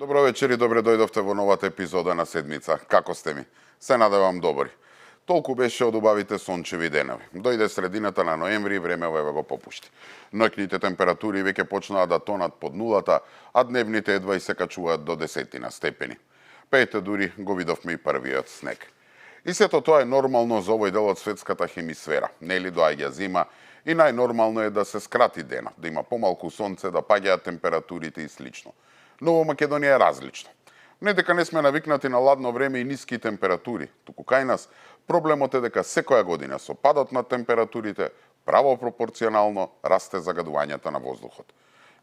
Добро вечер и добре дојдовте во новата епизода на седмица. Како сте ми? Се надевам добри. Толку беше од убавите сончеви денови. Дојде средината на ноември и времево еве го попушти. Ноќните температури веќе почнаа да тонат под нулата, а дневните едва и се качуваат до 10 степени. Пеете дури го видовме и првиот снег. И сето тоа е нормално за овој дел од светската хемисфера. Нели доаѓа зима и најнормално е да се скрати денот, да има помалку сонце, да паѓаат температурите и слично. Но во Македонија е различно. Не дека не сме навикнати на ладно време и ниски температури, туку кај нас проблемот е дека секоја година со падот на температурите право пропорционално расте загадувањето на воздухот.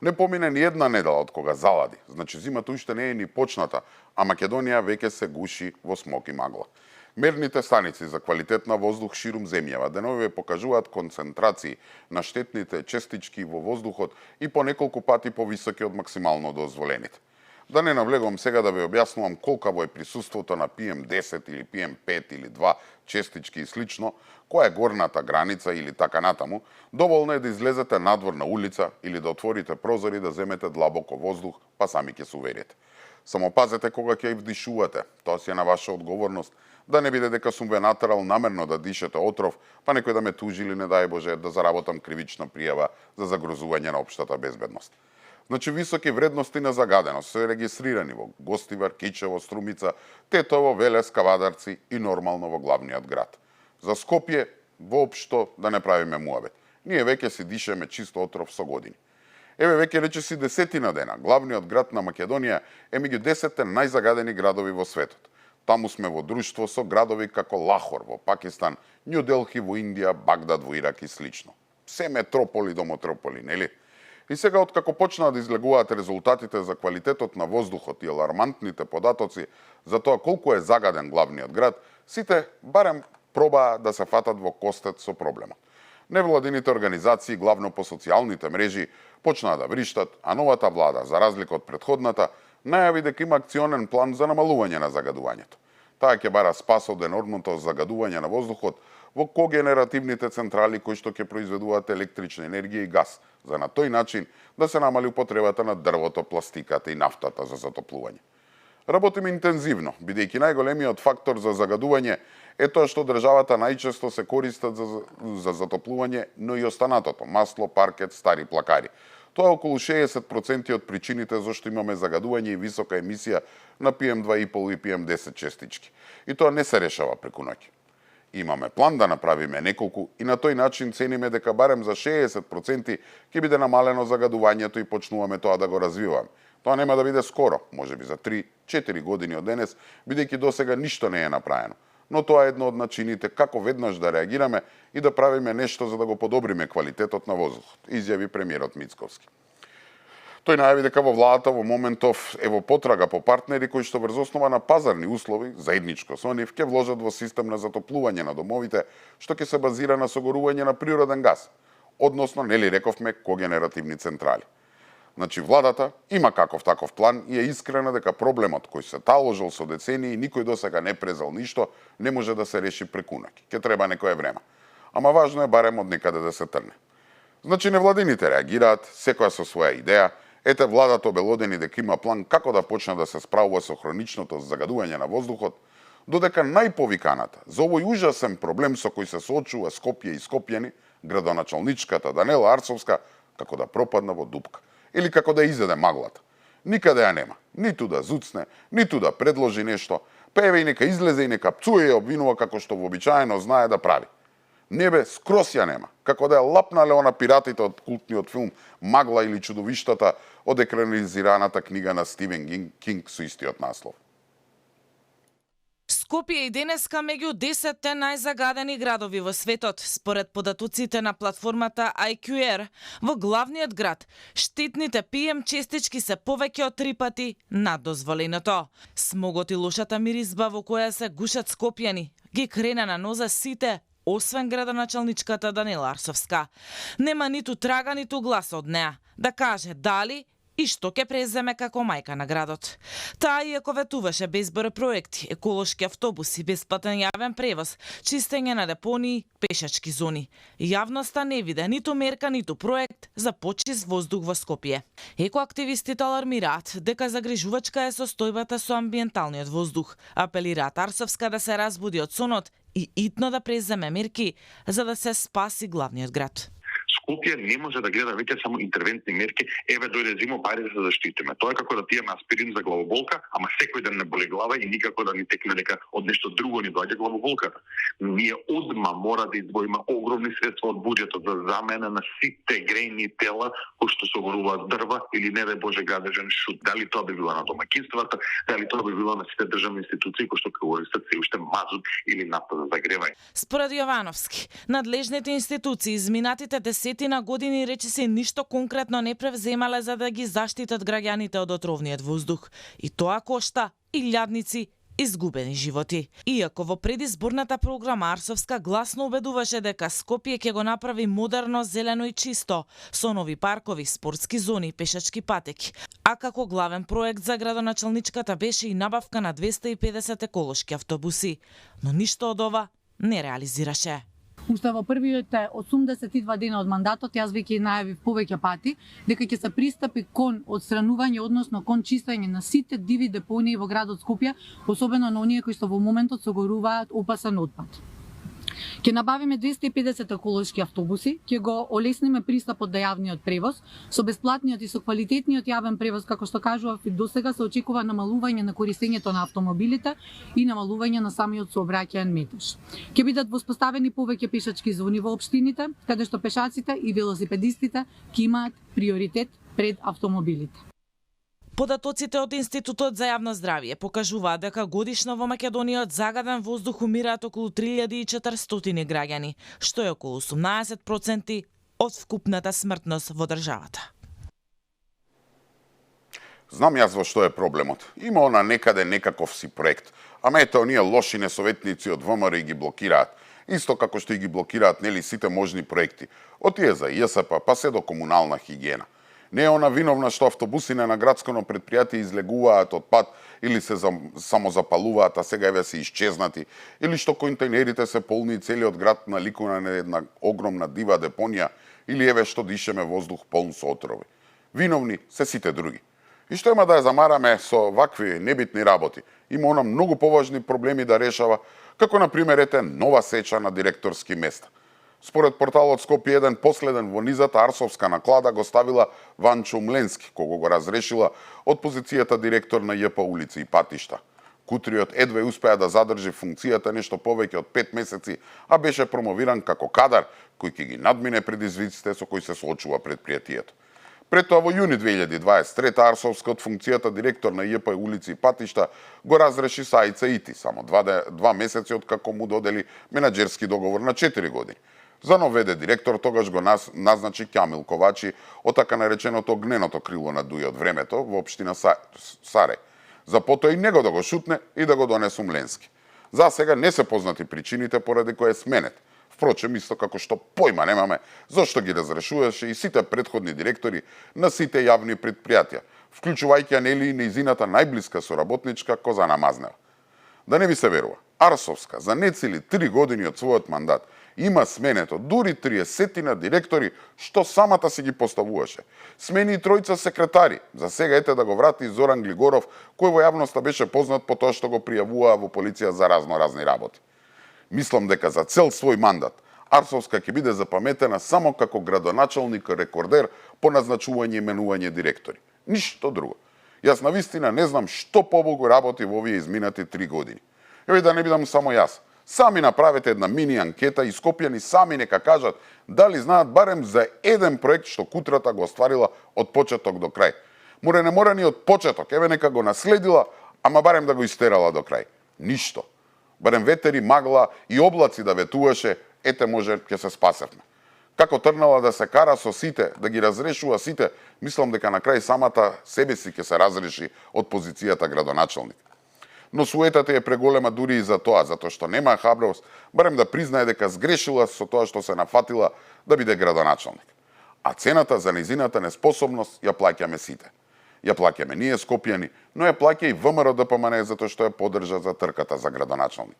Не помине ни една недела од кога залади, значи зимата уште не е ни почната, а Македонија веќе се гуши во смог и магла. Мерните станици за квалитет на воздух ширум земјава деновиве покажуваат концентрации на штетните честички во воздухот и по неколку пати повисоки од максимално дозволените. Да не навлегувам сега да ви објаснувам колкаво е присуството на PM10 или PM5 или 2 честички и слично, која е горната граница или така натаму, доволно е да излезете надвор на улица или да отворите прозори да земете длабоко воздух, па сами ќе се уверите. Само пазете кога ќе вдишувате, тоа си е на ваша одговорност, да не биде дека сум ве натерал намерно да дишете отров, па некој да ме тужи или не дај Боже да заработам кривична пријава за загрозување на општата безбедност. Значи високи вредности на загаденост се регистрирани во Гостивар, Кичево, Струмица, Тетово, Велес, Кавадарци и нормално во главниот град. За Скопје воопшто да не правиме муабет. Ние веќе си дишеме чисто отров со години. Еве веќе речиси 10 дена, главниот град на Македонија е меѓу 10 најзагадени градови во светот. Таму сме во друштво со градови како Лахор во Пакистан, Њу Делхи во Индија, Багдад во Ирак и слично. Се метрополи до метрополи, нели? И сега откако почнаа да излегуваат резултатите за квалитетот на воздухот и алармантните податоци за тоа колку е загаден главниот град, сите барем пробаа да се фатат во костет со проблемот. Невладините организации, главно по социјалните мрежи, почнаа да вриштат, а новата влада, за разлика од претходната, најави дека има акционен план за намалување на загадувањето. Таа ќе бара спас од енормното загадување на воздухот во когенеративните централи кои што ќе произведуваат електрична енергија и газ, за на тој начин да се намали употребата на дрвото, пластиката и нафтата за затоплување. Работиме интензивно, бидејќи најголемиот фактор за загадување е тоа што државата најчесто се користат за затоплување, но и останатото – масло, паркет, стари плакари. Тоа е околу 60% од причините зашто имаме загадување и висока емисија на PM2,5 и PM10 честички. И тоа не се решава преку ноќ. Имаме план да направиме неколку и на тој начин цениме дека барем за 60% ќе биде намалено загадувањето и почнуваме тоа да го развиваме. Тоа нема да биде скоро, можеби за 3-4 години од денес, бидејќи досега ништо не е направено. Но тоа е едно од начините како веднаш да реагираме и да правиме нешто за да го подобриме квалитетот на воздухот, изјави премиерот Мицковски. Тој најави дека во владата во моментов е во потрага по партнери кои што врз основа на пазарни услови, заедничко со нив, ќе вложат во систем на затоплување на домовите, што ќе се базира на согорување на природен газ, односно, нели рековме, когенеративни централи. Значи, владата има каков таков план и е искрена дека проблемот кој се таложил со децении и никој досега не презел ништо, не може да се реши преку ноќ. Ќе треба некое време. Ама важно е барем од некаде да се трне. Значи, невладините реагираат, секоја со своја идеја. Ете, владата обелодени дека има план како да почне да се справува со хроничното загадување на воздухот, додека најповиканата за овој ужасен проблем со кој се соочува Скопје и скопјани, градоначалничката Данела Арцовска, како да пропадна во дупка. Или како да изеде маглата. Никаде ја нема. Ниту да зуцне, ниту да предложи нешто, па еве и нека излезе и нека пцуе и обвинува како што вообичаено знае да прави. Небе скрос ја нема, како да ја лапнале она пиратите од култниот филм Магла или чудовиштата од екранизираната книга на Стивен Кинг со истиот наслов. Скопје и денеска меѓу 10 најзагадени градови во светот, според податоците на платформата IQR. Во главниот град, штетните PM честички се повеќе од 3 пати над дозволеното. Смогот и лошата миризба во која се гушат скопјани ги крена на ноза сите, освен градоначалничката Данела Арцовска. Нема ниту трага, ниту глас од неа да каже дали и што ќе преземе како мајка на градот. Таа иако ветуваше безброј проекти, еколошки автобуси, бесплатен јавен превоз, чистење на депонии, пешачки зони. Јавноста не виде ниту мерка, ниту проект за почист воздух во Скопје. Екоактивистите алармираат дека загрижувачка е состојбата со амбиенталниот воздух. Апелираат Арсовска да се разбуди од сонот и итно да преземе мерки за да се спаси главниот град. Скопје не може да гледа веќе само интервентни мерки, еве дојде зимо, пари да се заштитиме. Тоа е како да пиеме аспирин за главоболка, ама секој ден не боли глава и никако да ни текне дека од нешто друго ни доаѓа главоболката. Ние одма мора да издвоиме огромни средства од буџетот за замена на сите грејни тела кои што се горуваат дрва или не дај Боже гадежен шут. Дали тоа би било на домаќинствата, дали тоа би било на сите државни институции кои што користат се уште мазут или нафта за загревање. Според Јовановски, надлежните институции изминатите десетина години речиси ништо конкретно не превземале за да ги заштитат граѓаните од отровниот воздух. И тоа кошта илјадници изгубени животи. Иако во предизборната програма Арсовска гласно убедуваше дека Скопје ќе го направи модерно, зелено и чисто, со нови паркови, спортски зони, пешачки патеки. А како главен проект за градоначалничката беше и набавка на 250 еколошки автобуси. Но ништо од ова не реализираше. Уште во првите 82 дена од мандатот јас веќе најавив повеќе пати дека ќе се пристапи кон одстранување, односно кон чистење на сите диви депонии во градот Скопје, особено на оние кои што во моментот се горуваат опасен отпад. Ќе набавиме 250 еколошки автобуси, ќе го олесниме пристапот до јавниот превоз, со бесплатниот и со квалитетниот јавен превоз, како што кажував и досега, се очекува намалување на користењето на автомобилите и намалување на самиот сообраќаен метеж. Ќе бидат воспоставени повеќе пешачки зони во општините, каде што пешаците и велосипедистите ќе имаат приоритет пред автомобилите. Податоците од Институтот за јавно здравје покажуваат дека годишно во Македонија од загаден воздух умираат околу 3400 граѓани, што е околу 18% од вкупната смртност во државата. Знам јас во што е проблемот. Има она некаде некаков си проект, ама ете оние лоши несоветници од ВМРО ги блокираат. Исто како што и ги блокираат нели сите можни проекти. Од тие за ЈСП па се до комунална хигиена. Не е она виновна што автобусите на градското предпријатие излегуваат од пат или се самозапалуваат, а сега еве се исчезнати, или што контейнерите се полни и целиот град наликува на една огромна дива депонија, или еве што дишеме воздух полн со отрови. Виновни се сите други. И што има да ја замараме со вакви небитни работи? Има она многу поважни проблеми да решава, како на пример ете нова сеча на директорски места. Според порталот Скопје 1, последен во низата Арсовска наклада го ставила Ванчо Мленски, кого го разрешила од позицијата директор на ЈП улици и патишта. Кутриот едве успеа да задржи функцијата нешто повеќе од 5 месеци, а беше промовиран како кадар кој ќе ги надмине предизвиците со кои се соочува предпријатието. Пред тоа во јуни 2023 Арсовска од функцијата директор на ЈП улици и патишта го разреши Саица Ити, само 2 месеци од како му додели менаџерски договор на 4 години. За нов ВД директор тогаш го назначи Ќамил Ковачи од така нареченото огненото крило на Дуј од времето во општина Саре. За потоа и него да го шутне и да го донесу Мленски. За сега не се познати причините поради кои е сменет. Впрочем, исто како што појма немаме зошто ги разрешуваше и сите претходни директори на сите јавни предпријатија, вклучувајќи нели и нејзината најблиска соработничка Козана Мазнева. Да не ви се верува, Арсовска за нецели 3 години од својот мандат има сменето дури 30 директори што самата си ги поставуваше. Смени и 3 секретари. За сега ете да го врати Зоран Глигоров, кој во јавноста беше познат по тоа што го пријавуваа во полиција за разни работи. Мислам дека за цел свој мандат Арсовска ќе биде запаметена само како градоначалник рекордер по назначување и именување директори. Ништо друго. Јас навистина не знам што побогу работи во овие изминати 3 години. Еве да не бидам само јас. Сами направете една мини анкета и скопјани сами нека кажат дали знаат барем за еден проект што Кутрата го остварила од почеток до крај. Море не мора ни од почеток, еве нека го наследила, ама барем да го истерала до крај. Ништо. Барем ветери, магла и облаци да ветуваше, ете може ќе се спасевме. Како трнала да се кара со сите, да ги разрешува сите, мислам дека на крај самата себе си ќе се разреши од позицијата градоначалник. Но суетата е преголема дури и за тоа, затоа што нема храброст, барем да признае дека сгрешила со тоа што се нафатила да биде градоначалник. А цената за нејзината неспособност ја плаќаме сите. Ја плаќаме ние скопјани, но ја плаќа и ВМРО ДПМН затоа што ја поддржа за трката за градоначалник.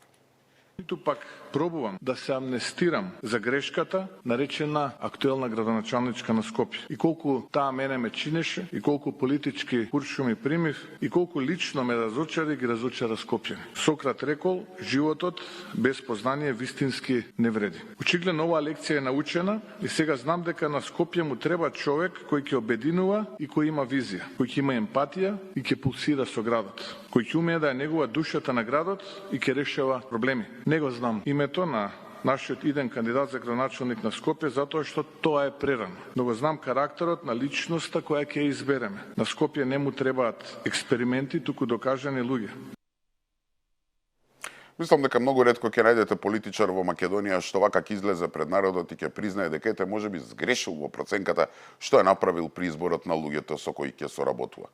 Ниту пак пробувам да се амнестирам за грешката наречена актуелна градоначалничка на Скопје. И колку таа мене ме чинеше, и колку политички куршуми примив, и колку лично ме разочари, ги разочара Скопјани. Сократ рекол, животот без познание вистински не вреди. Очигледно оваа лекција е научена и сега знам дека на Скопје му треба човек кој ќе обединува и кој има визија, кој ќе има емпатија и ќе пулсира со градот, кој ќе умее да ја негува душата на градот и ќе решава проблеми. Не го знам името на нашиот иден кандидат за градоначалник на Скопје затоа што тоа е прерано. Но го знам карактерот на личноста која ќе ја избереме. На Скопје не му требаат експерименти, туку докажани луѓе. Мислам дека многу ретко ќе најдете политичар во Македонија што вака ќе излезе пред народот и ќе признае дека ете можеби сгрешил во проценката што е направил при изборот на луѓето со кои ќе соработува.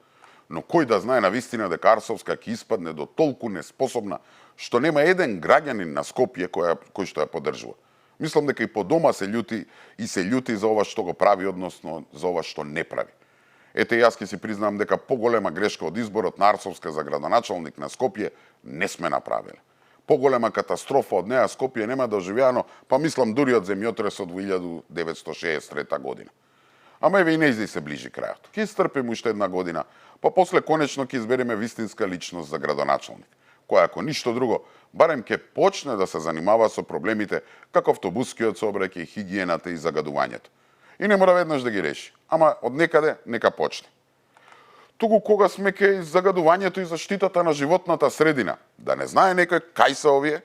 Но кој да знае навистина дека Арсовска ќе испадне до толку неспособна што нема еден граѓанин на Скопје кој што ја поддржува. Мислам дека и по дома се љути за ова што го прави, односно за ова што не прави. Ете, јас ќе си признам дека поголема грешка од изборот на Арсовска за градоначалник на Скопје не сме направиле. Поголема катастрофа од неа Скопје нема доживеано, па мислам дури од земјотресот во 1963 година. Ама еве и нејзи се ближи крајот. Ќе истрпиме уште една година, па после конечно ќе избереме вистинска личност за градоначалник, која ако ништо друго, барем ќе почне да се занимава со проблемите како автобускиот сообраќај, хигиената и загадувањето. И не мора веднаш да ги реши, ама од некаде нека почне. Туку кога сме кај загадувањето и заштитата на животната средина, да не знае некој кај се овие?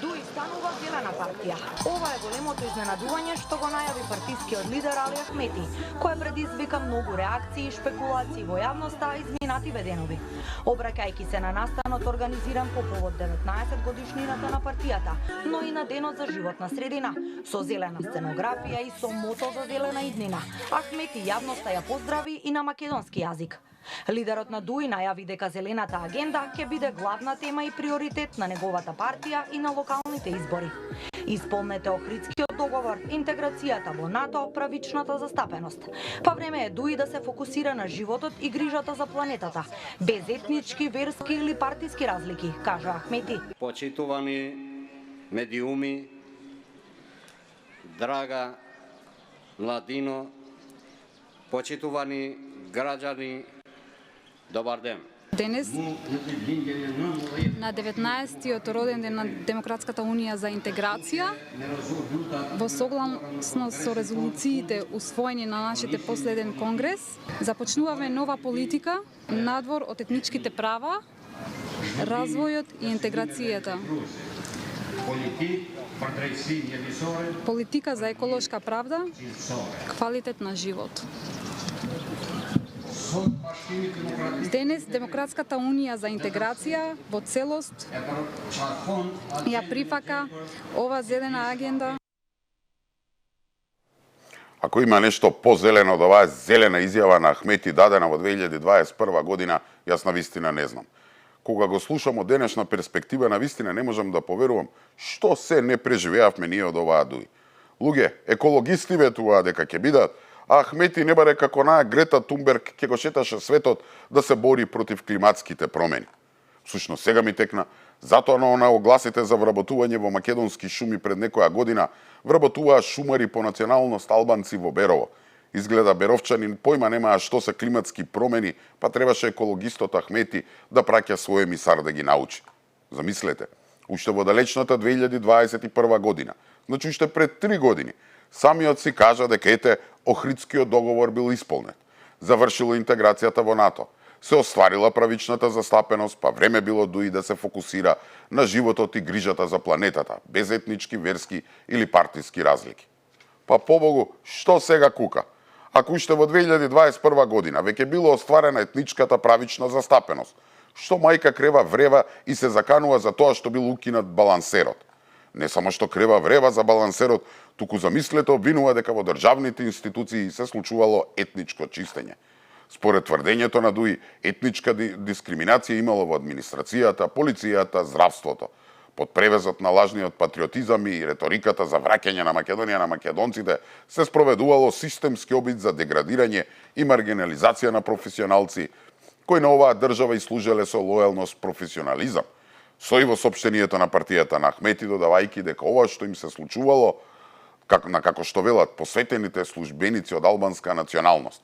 Дуи станува зелена партија. Ова е големото изненадување што го најави партискиот лидер Али Ахмети, кој предизвика многу реакции и шпекулации во јавноста изминативе денови. Обраќајќи се на настанот организиран по повод 19 годишнината на партијата, но и на денот за животна средина, со зелена сценографија и со мото за зелена иднина, Ахмети јавноста ја поздрави и на македонски јазик. Лидерот на ДУИ најави дека зелената агенда ќе биде главна тема и приоритет на неговата партија и на локалните избори. Исполнете Охридскиот договор, интеграцијата во НАТО, правичната застапеност. Па време е ДУИ да се фокусира на животот и грижата за планетата, без етнички, верски или партиски разлики, кажа Ахмети. Почитувани медиуми, драга Младино, почитувани граѓани, добар ден. Денес, на 19-тиот роден ден на Демократската унија за интеграција, во согласност со резолуциите усвоени на нашите последен конгрес, започнуваме нова политика надвор од етничките права, развојот и интеграцијата. Политика за еколошка правда, квалитет на живот. Денес Демократската унија за интеграција во целост ја прифака ова зелена агенда. Ако има нешто позелено од оваа зелена изјава на Ахмети дадена во 2021 година, јас навистина не знам. Кога го слушам од денешна перспектива, навистина не можам да поверувам што се не преживеавме ние од оваа ДУИ. Луѓе, екологисти ветуваа дека ќе бидат, а Ахмети не баре како наја Грета Тунберг ќе го шеташе светот да се бори против климатските промени. Всушност сега ми текна, затоа на огласите за вработување во македонски шуми пред некоја година вработуваа шумари по националност албанци во Берово. Изгледа беровчанин појма немаа што се климатски промени, па требаше екологистот Ахмети да праќа свој емисар да ги научи. Замислете, уште во далечната 2021 година, значи уште пред 3 години, самиот си кажа дека ете Охридскиот договор бил исполнет, завршила интеграцијата во НАТО, се остварила правичната застапеност, па време било ДУИ да се фокусира на животот и грижата за планетата, без етнички, верски или партиски разлики. Па побогу, што сега кука? Ако уште во 2021 година веќе било остварена етничката правична застапеност, што мајка Крева врева и се заканува за тоа што бил укинат балансерот? Не само што Крева врева за балансерот, туку замислете обвинува дека во државните институции се случувало етничко чистење. Според тврдењето на ДУИ, етничка дискриминација имало во администрацијата, полицијата, здравството. Под превезот на лажниот патриотизам и реториката за враќање на Македонија на македонците се спроведувало системски обид за деградирање и маргинализација на професионалци, кои на оваа држава и служеле со лојалност професионализам. Сои во сопштението на партијата на Ахмети, додавајќи дека ова што им се случувало, како што велат посветените службеници од албанска националност.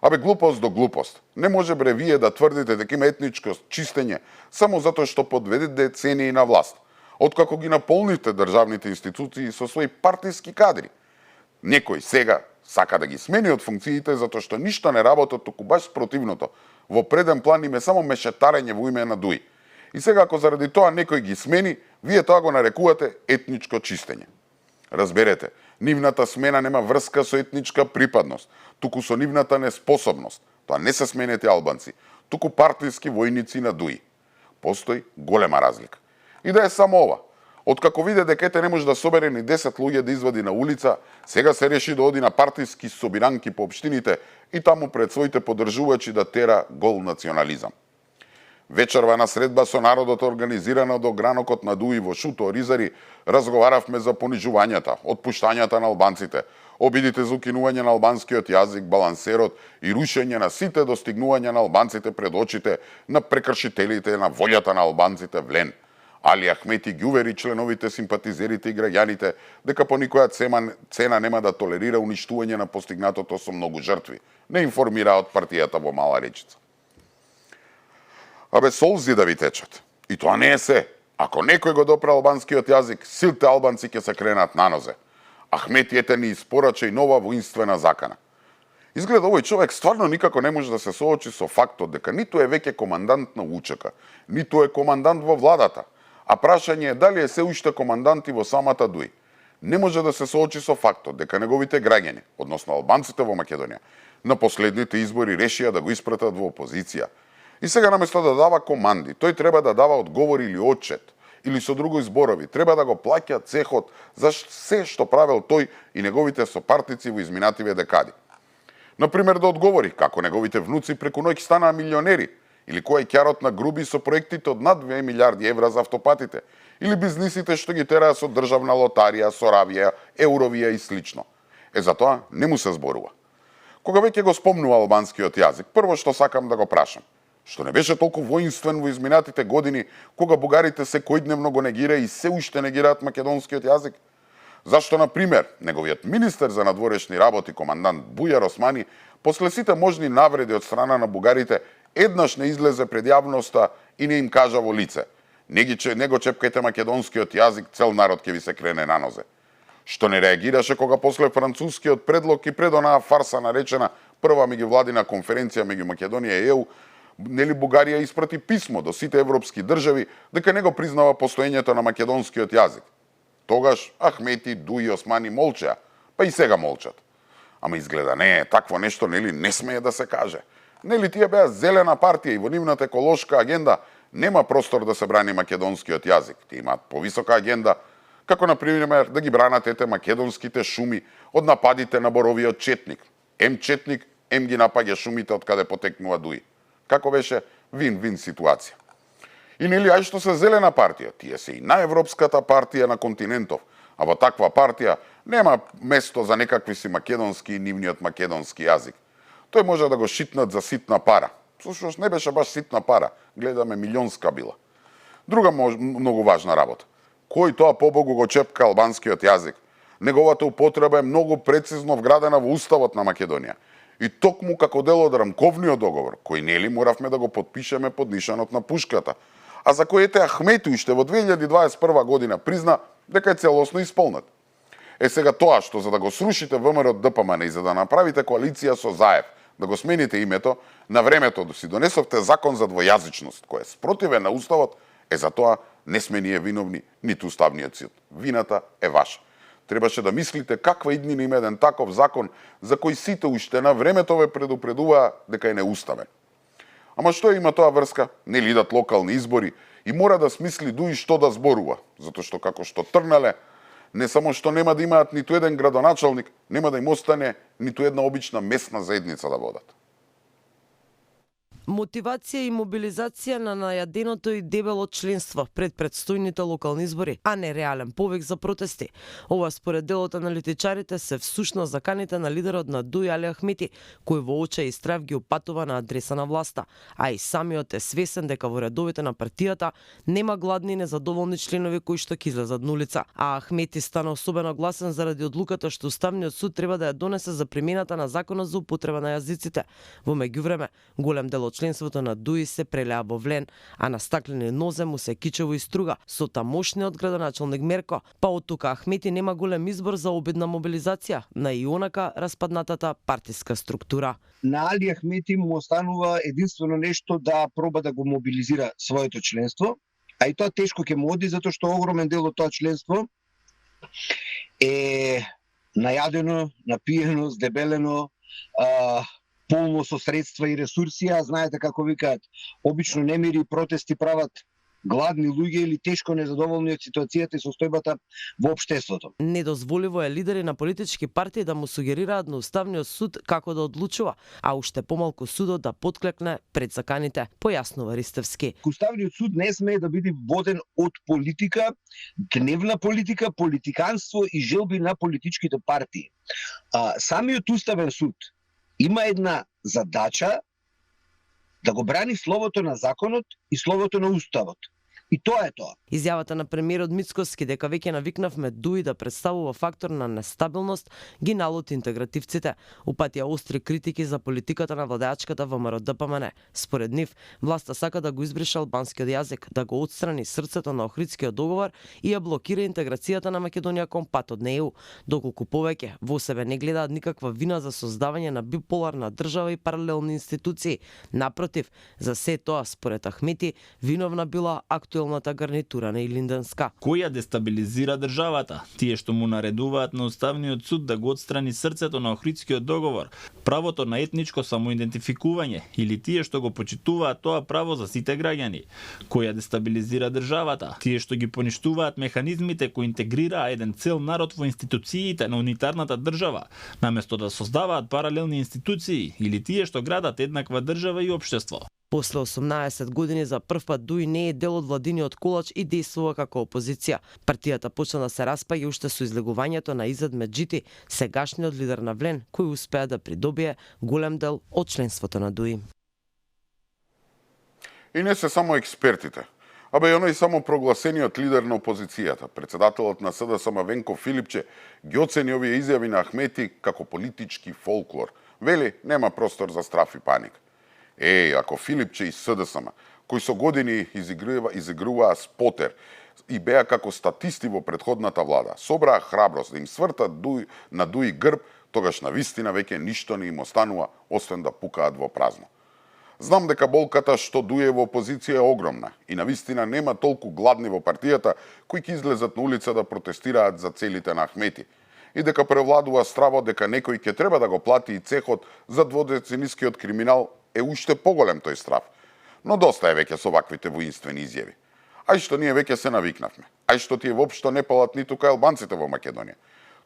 Абе, глупост до глупост. Не може бре вие да тврдите дека има етничко чистење само затоа што подведете децении на власт, откако ги наполните државните институции со своји партиски кадри. Некој сега сака да ги смени од функциите затоа што ништо не работат, туку баш спротивното. Во преден план им е само мешетарење во име на ДУИ. И сега ако заради тоа некој ги смени, вие тоа го нарекувате етничко чистење. Разберете, нивната смена нема врска со етничка припадност, туку со нивната неспособност. Тоа не се сменети албанци, туку партиски војници на ДУИ. Постои голема разлика. И да е само ова. Откако виде дека ете не може да собере ни 10 луѓе да извади на улица, сега се реши да оди на партиски собиранки по општините и таму пред своите поддржувачи да тера гол национализам. Вечерва средба со народот организирана до гранокот на ДУИ во Шуто, Ризари, разговаравме за понижувањата, отпуштањата на албанците, обидите за укинување на албанскиот јазик, балансерот и рушење на сите достигнувања на албанците пред очите на прекршителите на волјата на албанците влен. Али Ахмети ги увери членовите, симпатизерите и граѓаните дека по никоја цена нема да толерира уништување на постигнатото со многу жртви. Не информира од партијата во Мала Речица. Абе, солзи да ви течат. И тоа не е се. Ако некој го допре албанскиот јазик, силте албанци ќе се кренат на нозе. Ахмети ете ни испорача и нова воинствена закана. Изгледа овој човек стварно никако не може да се соочи со фактот дека ниту е веќе командант на УЧК, ниту е командант во владата, а прашање е дали е се уште командант и во самата ДУИ. Не може да се соочи со фактот дека неговите граѓани, односно албанците во Македонија, на последните избори решија да го испратат во опозиција. И сега наместо да дава команди, тој треба да дава одговор или отчет, или со други зборови, треба да го плаќа цехот за се што правел тој и неговите сопартици во изминативе декади. Например, да одговори како неговите внуци преку ноќ станаа милионери, или кој е ќарот на груби со проектите од над 2 милиарди евра за автопатите, или бизнисите што ги тераа со државна лотарија, Соравија, Евровија и слично. Затоа не му се зборува. Кога веќе го спомнува албанскиот јазик, прво што сакам да го прашам, што не беше толку воинствен во изминатите години, кога бугарите секојдневно го негира и се уште негираат македонскиот јазик? Зашто, на пример, неговиот министер за надворешни работи, командант Бујар Османи, после сите можни навреди од страна на бугарите, еднаш не излезе пред јавноста и не им кажа во лице: не го чепкајте македонскиот јазик, цел народ ќе ви се крене на нозе. Што не реагираше кога после францускиот предлог и пред онаа фарса наречена прва меѓувладина конференција меѓу Македонија и ЕУ, нели Бугарија испрати писмо до сите европски држави дека не го признава постоењето на македонскиот јазик. Тогаш Ахмети, ДУИ, Османи молчеа, па и сега молчат. Ама изгледа не, такво нешто нели не смее да се каже. Нели тие беа зелена партија и во нивната еколошка агенда нема простор да се брани македонскиот јазик. Тие имаат повисока агенда, како на пример да ги бранат ете македонските шуми од нападите на боровиот четник. Четник, ги напаѓа шумите од каде потекнува ДУИ. Како беше вин-вин ситуација. И нели ај што се зелена партија, тие се и најевропската партија на континентов, а во таква партија нема место за некакви си македонски и нивниот македонски јазик. Тој може да го шитнат за ситна пара. Слушаш, не беше баш ситна пара, гледаме милионска била. Друга многу важна работа. Кој тоа побогу го чепка албанскиот јазик? Неговата употреба е многу прецизно вградена во уставот на Македонија. И токму како дел од рамковниот договор, кој нели моравме да го подпишеме под нишанот на пушката, а за кој ете Ахмети уште во 2021 година призна дека е целосно исполнет. Сега тоа што за да го срушите ВМРО ДПМН и за да направите коалиција со Заев, да го смените името, на времето да си донесовте закон за двојазичност, кој е спротивен на уставот, за тоа не сме ние виновни, ниту уставниот суд. Вината е ваша. Требаше да мислите каква иднина има еден таков закон за кој сите уште на времето ве предупредуваа дека е неуставен. Ама што има тоа врска? Нели идат локални избори и мора да смисли ДУИ што да зборува, затоа што како што трнале, не само што нема да имаат ниту еден градоначалник, нема да им остане ниту една обична местна заедница да водат. Мотивација и мобилизација на најаденото и дебело членство пред предстојните локални избори, а не реален повик за протести. Ова според делот аналитичарите се всушност заканите на лидерот на ДУИ Али Ахмети, кој во оча и страв ги упатува на адреса на власта, а и самиот е свесен дека во редовите на партијата нема гладни и незадоволни членови кои што ќе излезат на улица. А Ахмети стана особено гласен заради одлуката што Уставниот суд треба да ја донесе за примената на законот за употреба на јазиците. Во меѓувреме, голем дел од членството на ДУИ се прелеа во влен, а на стаклени нозе му се кичево и струга со тамошниот градоначалник Мерко, па од тука Ахмети нема голем избор за обидна мобилизација на и онака распаднатата партиска структура. На Али Ахмети му останува единствено нешто да проба да го мобилизира своето членство, а и тоа тешко ќе му оди затоа што огромен дел од тоа членство е најадено, напиено, здебелено, полно со средства и ресурси, а знаете како викаат, обично немири и протести прават гладни луѓе или тешко незадоволни од ситуацијата и состојбата во општеството. Недозволиво е лидери на политички партии да му сугерираат на Уставниот суд како да одлучува, а уште помалку судот да потклекне пред заканите, појаснува Ристевски. Уставниот суд не смее да биде воден од политика, гневна политика, политиканство и желби на политичките партии. Самиот Уставен суд има една задача да го брани словото на законот и словото на уставот. И тоа е тоа. Изјавата на премиерот Мицкоски дека веќе навикнавме ДУИ да представува фактор на нестабилност ги налути интегративците. Упатија остри критики за политиката на владеачката ВМРО ДПМН. Според нив, власта сака да го избрише албанскиот јазик, да го отстрани срцето на Охридскиот договор и ја блокира интеграцијата на Македонија кон патот на ЕУ, доколку повеќе во себе не гледаат никаква вина за создавање на биполарна држава и паралелни институции. Напротив, за се тоа според Ахмети виновна била актуелната гарнитура на Илинденска. Кој ја дестабилизира државата? Тие што му наредуваат на Уставниот суд да го отстрани срцето на Охридскиот договор, правото на етничко самоидентификување, или тие што го почитуваат тоа право за сите граѓани? Кој ја дестабилизира државата? Тие што ги поништуваат механизмите кои интегрираа еден цел народ во институциите на унитарната држава, наместо да создаваат паралелни институции, или тие што градат еднаква држава и општество? После 18 години за прв пат ДУИ не е дел од владиниот колач и действува како опозиција. Партијата почна да се распаѓа уште со излегувањето на Изет Меджити, сегашниот лидер на Влен, кој успеа да придобие голем дел од членството на ДУИ. И не се само експертите, абе и оној само прогласениот лидер на опозицијата, председателот на СДСМ Венко Филипче, ги оцени овие изјави на Ахмети како политички фолклор. Вели, нема простор за страф и паник. Ако Филипче и СДСМ, кои со години изигруваа спотер и беа како статисти во претходната влада, собраа храброст да им свртат на ДУИ грб, тогаш на вистина веќе ништо не им останува, освен да пукаат во празно. Знам дека болката што ДУИ во опозиција е огромна и на вистина нема толку гладни во партијата кои ќе излезат на улица да протестираат за целите на Ахмети и дека превладува стравот дека некој ќе треба да го плати и цехот за дводеценискиот криминал е уште поголем тој страв. Но доста е веќе со ваквите воинствени изјави. Ај што ние веќе се навикнавме. Ај што тие воопшто не палат ниту кај албанците во Македонија.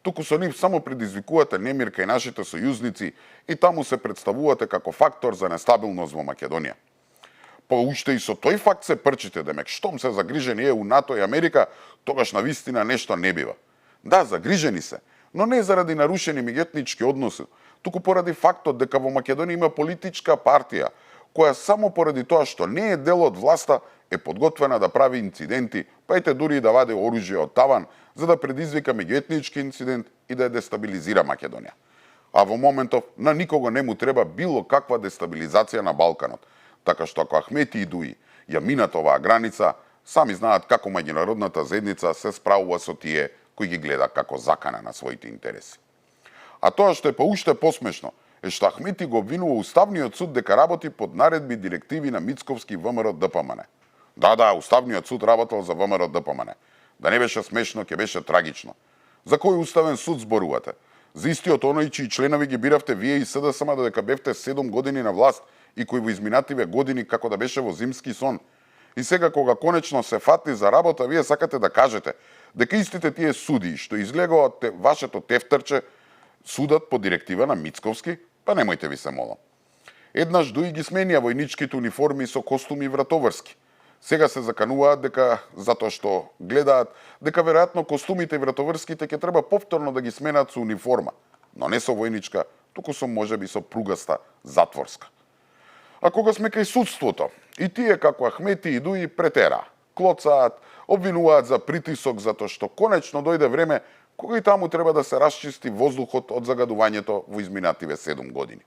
Туку со нив само предизвикувате немир кај нашите сојузници и таму се представувате како фактор за нестабилност во Македонија. По уште и со тој факт се прчите, демек штом се загрижени ЕУ, НАТО и Америка, тогаш на вистина нешто не бива. Да, загрижени се, но не заради нарушени меѓуетнички односи, туку поради фактот дека во Македонија има политичка партија, која само поради тоа што не е дел од власта е подготвена да прави инциденти, па ете дури и да ваде оружје од таван, за да предизвика меѓуетнички инцидент и да ја дестабилизира Македонија. А во моментов на никого не му треба било каква дестабилизација на Балканот, така што ако Ахмети и ДУИ ја минат оваа граница, сами знаат како меѓународната заедница се справува со тие кои ги гледа како закана на своите интереси. А тоа што е поуште посмешно е што Ахмети го обвинува Уставниот суд дека работи под наредби директиви на Мицковски ВМРО ДПМН. Да, Уставниот суд работел за ВМРО ДПМН. Да не беше смешно, ќе беше трагично. За кој Уставен суд зборувате? За истиот оној чии членови ги биравте вие и СДСМ додека бевте 7 години на власт и кој во изминативе години како да беше во зимски сон. И сега кога конечно се фати за работа, вие сакате да кажете дека истите тие суди што излегува вашето тефтерче судат по директива на Мицковски, па немојте ви се молам. Еднаш ДУИ ги сменија војничките униформи со костуми и вратоврски. Сега се закануваат дека затоа што гледаат дека веројатно костумите и вратоврските ќе треба повторно да ги сменат со униформа, но не со војничка, туку со можеби со пругаста затворска. А кога сме кај судството, и тие како Ахмети и ДУИ претераа, клоцаат, обвинуваат за притисок затоа што конечно дојде време кога и таму треба да се расчисти воздухот од загадувањето во изминативе 7 години.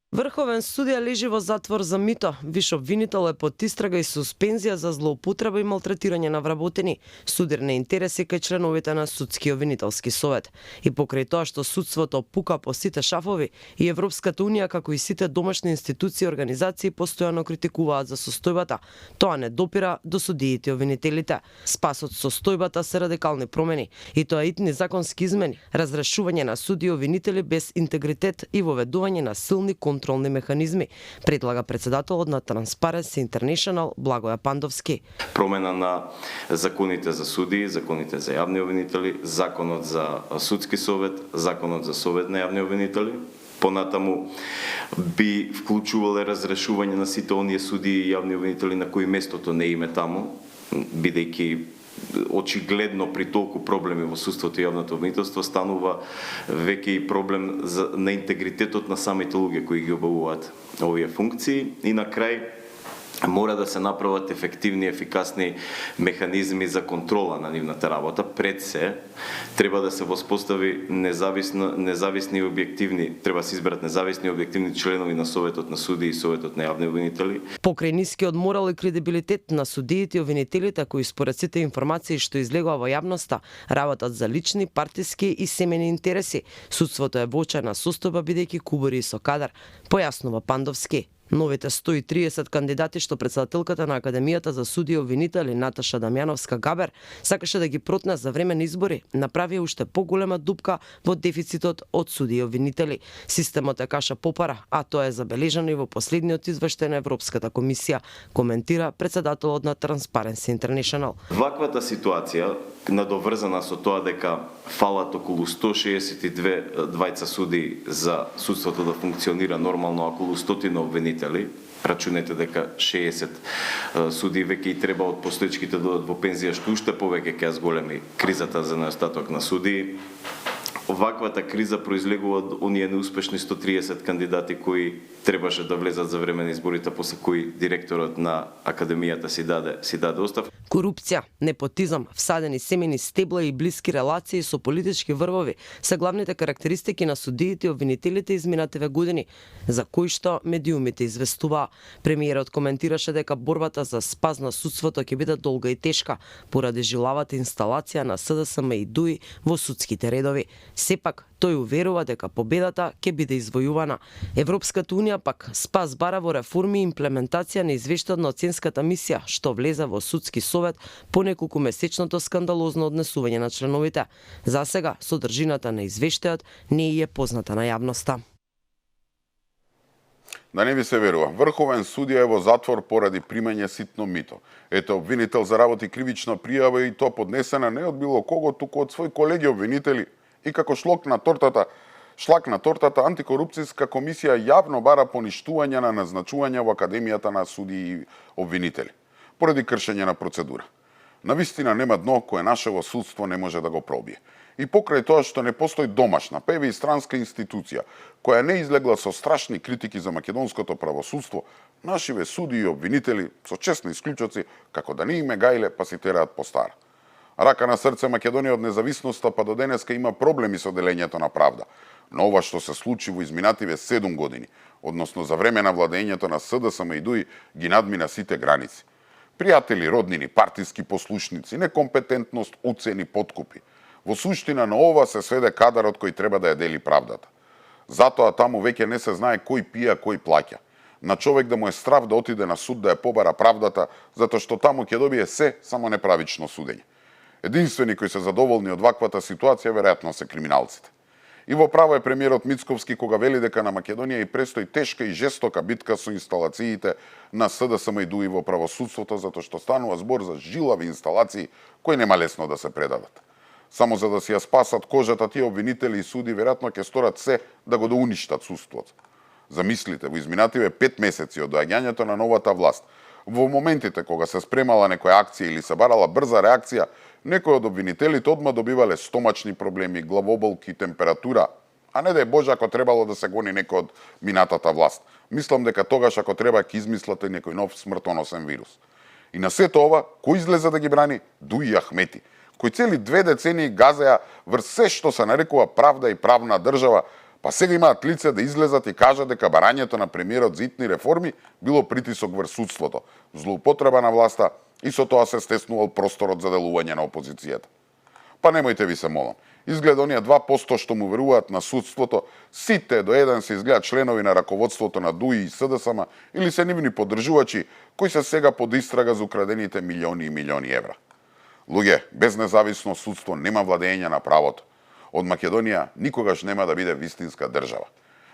Врховен судија лежи во затвор за мито. Виш обвинител е под истрага и суспензија за злоупотреба и малтретирање на вработени. Судир на интереси кај членовите на судски обвинителски совет. И покрај тоа што судството пука по сите шафови, и Европската унија како и сите домашни институции и организации постојано критикуваат за состојбата. Тоа не допира до судиите и обвинителите. Спасот состојбата се радикални промени, и тоа итни законски измени, разрешување на суди и обвинители без интегритет и воведување на силни контролни механизми, предлага председателот на Transparency International Благоја Пандовски. Промена на законите за суди, законите за јавни обвинители, законот за судски совет, законот за совет на јавни обвинители. Понатаму би вклучувале разрешување на сите оние суди и јавни обвинители на кои местото не име таму, бидејќи очигледно при толку проблеми во судството и јавното обвинителство станува веќе и проблем на интегритетот на самите луѓе кои ги обавуваат овие функции. И на крај мора да се направат ефективни, ефикасни механизми за контрола на нивната работа. Пред се треба да се воспостави независни и објективни, треба се изберат независни и објективни членови на Советот на суди и Советот на јавни обвинители. Покрај нискиот морал и кредибилитет на судиите и обвинителите кои според сите информации што излегува во јавноста работат за лични, партиски и семени интереси, судството е во очајна состојба бидејќи кубори со кадар, појаснува Пандовски. Новите 130 кандидати што председателката на Академијата за суди и обвинители Наташа Дамјановска-Габер сакаше да ги протне за време на избори, направи уште поголема дупка во дефицитот од суди и обвинители. Системот е каша попара, а тоа е забележано и во последниот извештај на Европската комисија, коментира председателот на Transparency International. Ваквата ситуација, надоврзана со тоа дека фалат околу 162 суди за судството да функционира нормално, околу 100 обвинители, рачунете дека 60 суди веќе и треба од постоечките да додат во пензија, што уште повеќе ќе зголеми кризата за недостаток на суди. Ваквата криза произлегува од оние неуспешни 130 кандидати кои требаше да влезат за време на изборите, после кои директорот на Академијата си даде оставка. Корупција, непотизам, всадени семени стебла и блиски релации со политички врвови се главните карактеристики на судиите и обвинителите изминативе години, за кои што медиумите известуваа. Премиерот коментираше дека борбата за спас на судството ќе биде долга и тешка, поради жилавата инсталација на СДСМ и ДУИ во судските редови. Сепак, тој уверува дека победата ќе биде извојувана. Европската унија пак спас бара во реформи и имплементација на извештајот на оценската мисија, што влезе во судски совет по неколку месечното скандалозно однесување на членовите. За сега, содржината на извештајот не е позната на јавноста. Да не ви се верува, врховен судија е во затвор поради примање ситно мито. Ете обвинител заработи кривична пријава и тоа поднесена не од било кого, туку од своји колеги обвинители. И како шлак на тортата, антикорупцијска комисија јавно бара поништување на назначување во Академијата на суди и обвинители, поради кршење на процедура. Навистина нема дно кое нашево судство не може да го пробие. И покрај тоа што не постои домашна, па еве и странска институција, која не излегла со страшни критики за македонското правосудство, нашиве суди и обвинители со честни исклучоци, како да не име гајле, па си тераат по стара. Рака на срце, Македонија од независноста па до денеска има проблеми со делењето на правда. Но ова што се случи во изминативе 7 години, односно за време на владењето на СДСМ и ДУИ, ги надмина сите граници. Пријатели, роднини, партиски послушници, некомпетентност, уцени, подкупи. Во суштина на ова се сведе кадарот кој треба да ја дели правдата. Затоа таму веќе не се знае кој пија, кој плаќа. На човек да му е страв да отиде на суд да ја побара правдата, затоа што таму ќе добие се, само неправично судење. Единствени кои се задоволни од ваквата ситуација веројатно се криминалците. И во право е премиерот Мицковски кога вели дека на Македонија и престои тешка и жестока битка со инсталациите на СДСМ и ДУИ во правосудството, затоа што станува збор за жилави инсталации кои нема лесно да се предадат. Само за да си ја спасат кожата, тие обвинители и суди веројатно ќе сторат се да го доуништат судството. Замислите, во изминативе 5 месеци од доаѓањето на новата власт, во моментите кога се спремала некоја акција или се барала брза реакција, некои од обвинителите одма добивале стомачни проблеми, главоболки, температура, а не да е Боже ако требало да се гони некој од минатата власт. Мислам дека тогаш ако треба ќе измислате некој нов смртоносен вирус. И на сето ова, кој излезе да ги брани? Дуи Ахмети, кој цели 2 децении газеа врз се што се нарекува правда и правна држава, па сега имаат лице да излезат и кажат дека барањето на премиерот за итни реформи било притисок врз судството, злоупотреба на власта и со тоа се стеснувал просторот за делување на опозицијата. Па немојте ви се молам. Изгледа оние 2% што му веруваат на судството, сите до еден се изгледаат членови на раководството на ДУИ и СДСМ или се нивни поддржувачи кои се сега под истрага за украдените милиони и милиони евра. Луѓе, без независно судство нема владење на правото. Од Македонија никогаш нема да биде вистинска држава.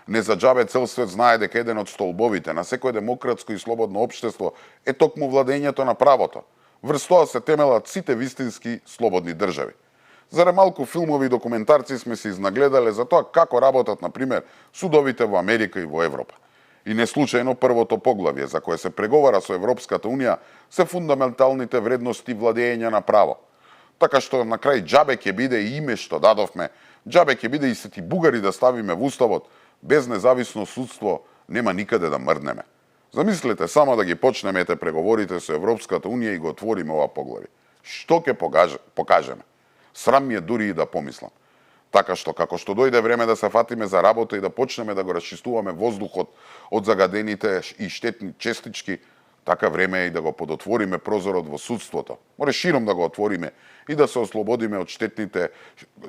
Не за џабе цел свет знае дека еден од столбовите на секој демократско и слободно општество е токму владењето на правото. Врз тоа се темелат сите вистински слободни држави. Заради малку филмови и документарци сме се изнагледале за тоа како работат, например, судовите во Америка и во Европа. И не случајно првото поглавје за кое се преговара со Европската Унија се фундаменталните вредности владење на право. Така што на крај џабе ќе биде и име што дадовме, џабе ќе биде и сети бугари да ставиме во уставот, без независно судство нема никаде да мрднеме. Замислете само да ги почнемете преговорите со Европската Унија и го отвориме ова поглави. Што ќе покажеме? Срам ми е дури и да помислам. Така што како што дојде време да се фатиме за работа и да почнеме да го расчистуваме воздухот од загадените и штетни честички, така време е и да го подотвориме прозорот во судството. Море широм да го отвориме и да се ослободиме од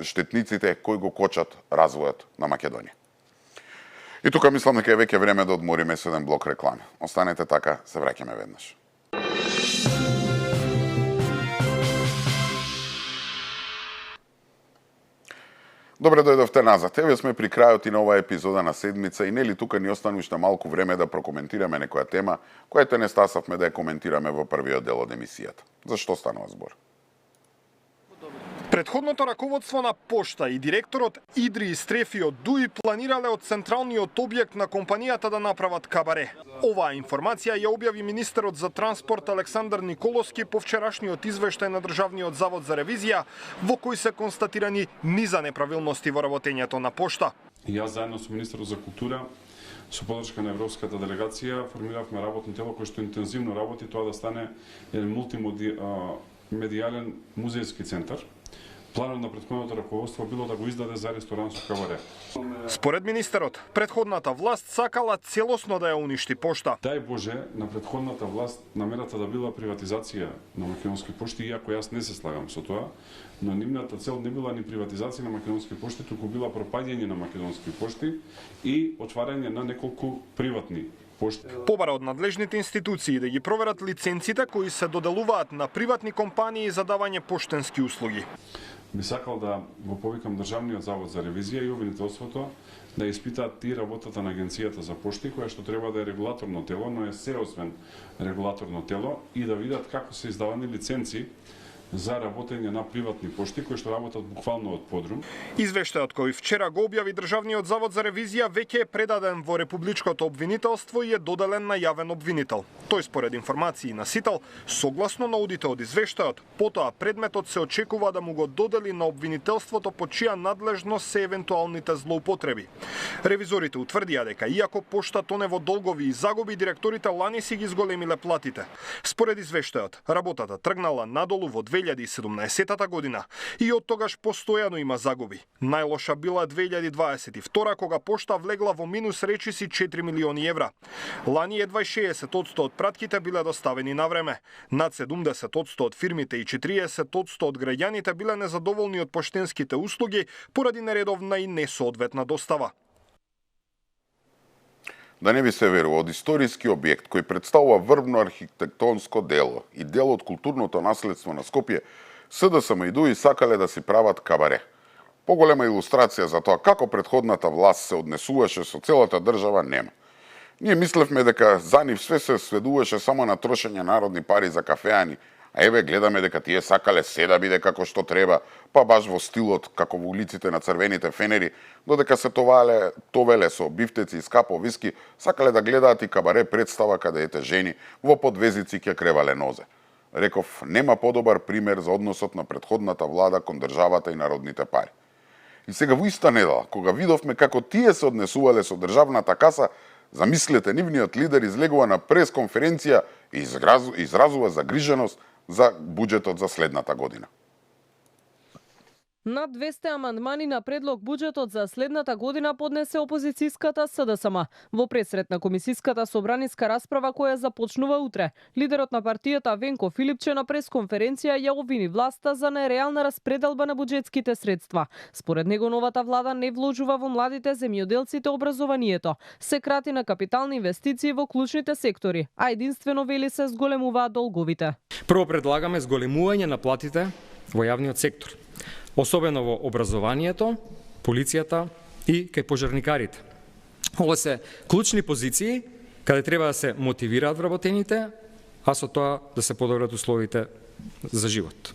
штетниците кои го кочат развојот на Македонија. И тука мислам дека е веќе време да одмориме со еден блок реклами. Останете така, се враќаме веднаш. Добре дојдовте назад. Еве сме при крајот и на оваа епизода на седмица и нели тука ни остана уште малку време да прокоментираме некоја тема која не стасавме да ја коментираме во првиот дел од емисијата. Зашто станува збор? Претходното раководство на Пошта и директорот Идри Истрефи од ДУИ планирале од централниот објект на компанијата да направат кабаре. Оваа информација ја објави министерот за транспорт Александар Николовски по вчерашниот извештај на Државниот завод за ревизија, во кој се констатирани низа неправилности во работењето на Пошта. Јас заедно со министерот за култура, со подршка на Европската делегација, формиравме работно тело кој што интензивно работи тоа да стане еден мултимедијален музејски центар. Планот на претходното раководство било да го издаде за ресторанско кабаре. Според министерот, претходната власт сакала целосно да ја уништи Пошта. Дај Боже, на претходната власт намерата да била приватизација на Македонски пошти, иако јас не се слагам со тоа, но нивната цел не била ни приватизација на Македонски пошти, туку била пропаѓање на Македонски пошти и отварање на неколку приватни пошти. Побара од надлежните институции да ги проверат лиценците кои се доделуваат на приватни компании за давање поштенски услуги. Би сакал да го повикам Државниот завод за ревизија и обвинителството да испитаат и работата на Агенцијата за пошти, која што треба да е регулаторно тело, но е се освен регулаторно тело, и да видат како се издавани лиценци за работење на приватни пошти кои што работат буквално од подрум. Извештајот кој вчера го објави Државниот завод за ревизија веќе е предаден во Републичкото обвинителство и е доделен на јавен обвинител. Тој според информации на Сител, согласно наудите од извештајот, потоа предметот се очекува да му го додели на обвинителството по чија надлежност се евентуалните злоупотреби. Ревизорите утврдија дека иако Пошта тоне во долгови и загуби, директорите лани си ги зголемиле платите. Според извештајот, работата тргнала надолу во 2017 година и од тогаш постојано има загуби. Најлоша била 2022 кога Пошта влегла во минус речиси 4 милиони евра. Лани едва 60% од пратките биле доставени на време. Над 70% од фирмите и 40% од граѓаните биле незадоволни од поштенските услуги поради нередовна и несоодветна достава. Да не би се верува, од историски објект кој представува врвно архитектонско дело и дел од културното наследство на Скопје, СДСМ и ДУИ сакале да си прават кабаре. Поголема илустрација за тоа како претходната власт се однесуваше со целата држава нема. Ние мислевме дека за нив све се сведуваше само на трошење народни пари за кафеани, А еве гледаме дека тие сакале се да биде како што треба, па баш во стилот како во улиците на црвените фенери, додека се товеле со бифтеци и скапо виски, сакале да гледаат и кабаре представа каде ете жени во подвезици ќе кревале нозе. Реков, нема подобар пример за односот на претходната влада кон државата и народните пари. И сега во иста недела, кога видовме како тие се однесувале со државната каса, замислете, нивниот лидер излегува на пресконференција и изразува загриженост за буџетот за следната година. Над 200 амандмани на предлог буџетот за следната година поднесе опозицијската СДСМ. Во пресрет на комисиската собраниска расправа која започнува утре, лидерот на партијата Венко Филипче на пресконференција ја обвини власта за нереална распределба на буџетските средства. Според него новата влада не вложува во младите, земјоделците, образованието. Се крати на капитални инвестиции во клучните сектори, а единствено вели се зголемуваат долговите. Прво предлагаме зголемување на платите во јавниот сектор, особено во образованието, полицијата и кај пожарникарите. Ова се клучни позиции каде треба да се мотивираат вработените, а со тоа да се подобрат условите за живот.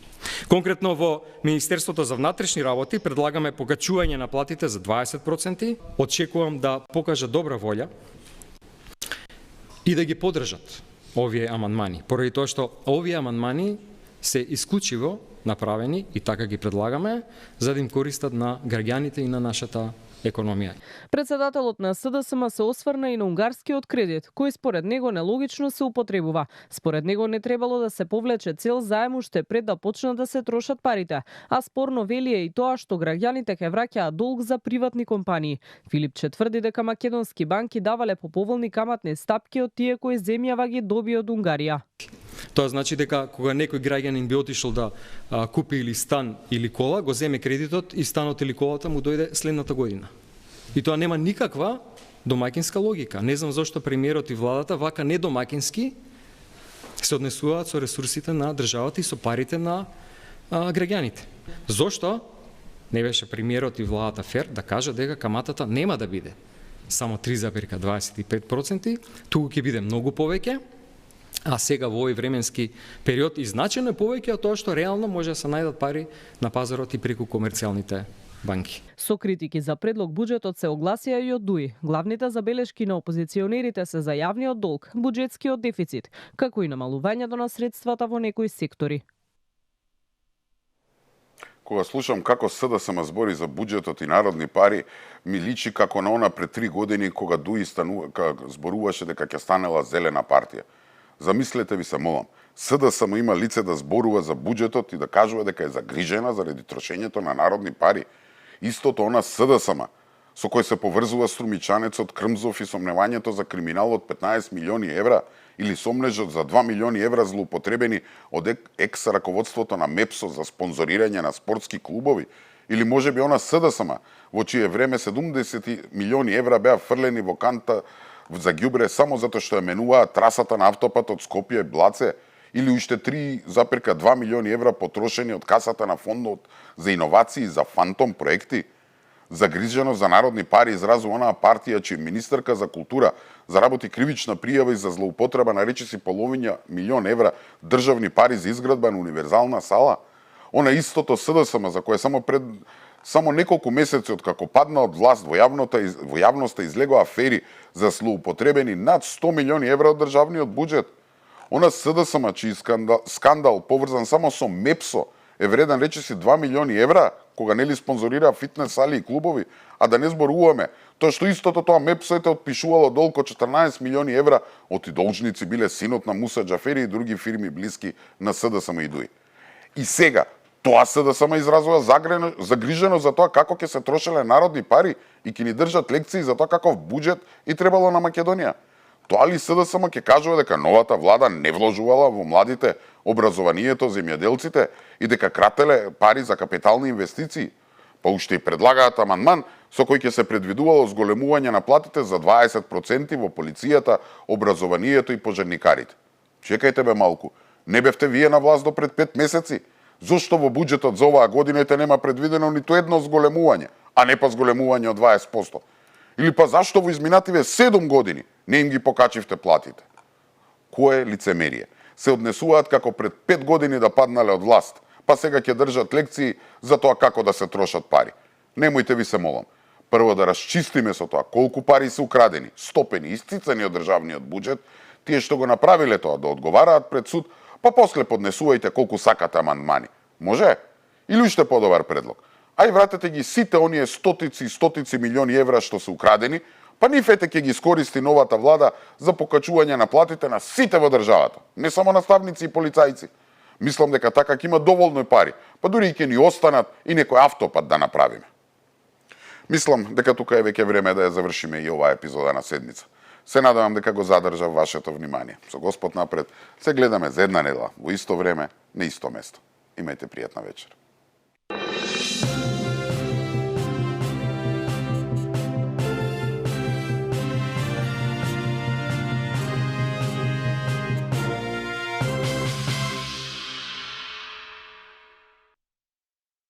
Конкретно во Министерството за внатрешни работи предлагаме покачување на платите за 20%. Очекувам да покажат добра волја и да ги поддржат овие амандмани, поради тоа што овие амандмани се исклучиво направени и така ги предлагаме за да им користат на граѓаните и на нашата економија. Председателот на СДСМ се осврна и на унгарскиот кредит, кој според него нелогично се употребува. Според него не требало да се повлече цел заем уште пред да почнат да се трошат парите, а спорно вели е и тоа што граѓаните ќе враќаат долг за приватни компании. Филипче тврди дека македонски банки давале поповолни каматни стапки од тие кои земјава ги доби од Унгарија. Тоа значи дека кога некој граѓанин би отишол да купи или стан или кола, го земе кредитот и станот или колата му дојде следната година. И тоа нема никаква домаќинска логика. Не знам зошто премиерот и владата вака недомаќински се однесуваат со ресурсите на државата и со парите на граѓаните. Зошто не беше премиерот и владата фер да кажа дека каматата нема да биде само 3,25%, туку ќе биде многу повеќе, а сега во овој временски период и значајно повеќе од тоа што реално може да се најдат пари на пазарот и преку комерцијалните банки. Со критики за предлог буџетот се огласија и од ДУИ. Главните забелешки на опозиционерите се за јавниот долг, буџетскиот дефицит, како и намалувањето на средствата во некои сектори. Кога слушам како СДСМ збори за буџетот и народни пари, ми личи како на она пред 3 години кога ДУИ зборуваше дека ќе станела зелена партија. Замислете ви се, молам, СДСМ има лице да зборува за буџетот и да кажува дека е загрижена заради трошењето на народни пари. Истото она СДСМ, со кој се поврзува струмичанецот Крмзов и сомневањето за криминал од 15 милиони евра или сомнежот за 2 милиони евра злоупотребени од екс-раководството на МЕПСО за спонзорирање на спортски клубови, или можеби она СДСМ, во чие време 70 милиони евра беа фрлени во канта за ѓубре само затоа што ја менуваат трасата на автопатот Скопје Блаце, или уште 3,2 милиони евра потрошени од касата на фондот за иновации за фантом проекти. Загрижено за народни пари изразува онаа партија чија министерка за култура заработи кривична пријава и за злоупотреба на речиси половина милион евра државни пари за изградба на универзална сала. Она истото СДСМ за кое само неколку месеци откако падна од власт во јавноста излегоа афери за злоупотребени над 100 милиони евра од државниот буџет. Она СДСМ чиј скандал поврзан само со МЕПСО е вреден речиси 2 милиони евра, кога нели спонзорира фитнес сали и клубови, а да не зборуваме тоа што истото тоа МЕПСО ете отпишувало долг од 14 милиони евра, од и должници биле синот на Муса Џафери и други фирми блиски на СДСМ и ДУИ. И сега тоа СДСМ изразува загрижено за тоа како ќе се трошеле народни пари и ќе ни држат лекции за тоа каков буџет и требало на Македонија. Тоа ли СДСМ ќе кажува дека новата влада не вложувала во младите, образованието, земјоделците и дека крателе пари за капитални инвестиции? Па уште и предлагаат амандман со кој ќе се предвидувало зголемување на платите за 20% во полицијата, образованието и пожарникарите. Чекајте бе малку, не бевте вие на власт до пред 5 месеци? Зошто во буџетот за оваа година нема предвидено ниту едно зголемување, а не па зголемување од 20%? Или па зашто во изминативе 7 години не им ги покачивте платите? Кое лицемерие? се однесуваат како пред 5 години да паднале од власт, па сега ќе држат лекции за тоа како да се трошат пари. Немојте ви се молам. Прво да расчистиме со тоа колку пари се украдени, стопени, isцицани од државниот буџет, тие што го направиле тоа да одговараат пред суд, па после поднесувајте колку сакате амандмани. Може? Или уште подобар предлог. Ај вратете ги сите оние стотици и стотици милиони евра што се украдени, па нив ете ќе ги искористи новата влада за покачување на платите на сите во државата, не само наставници и полицајци. Мислам дека така ќе има доволно пари, па дури и ќе ни останат и некој автопат да направиме. Мислам дека тука е веќе време да ја завршиме и оваа епизода на седмица. Се надевам дека го задржав вашето внимание. Со Господ напред, се гледаме за една недела, во исто време, на исто место. Имајте пријатна вечер.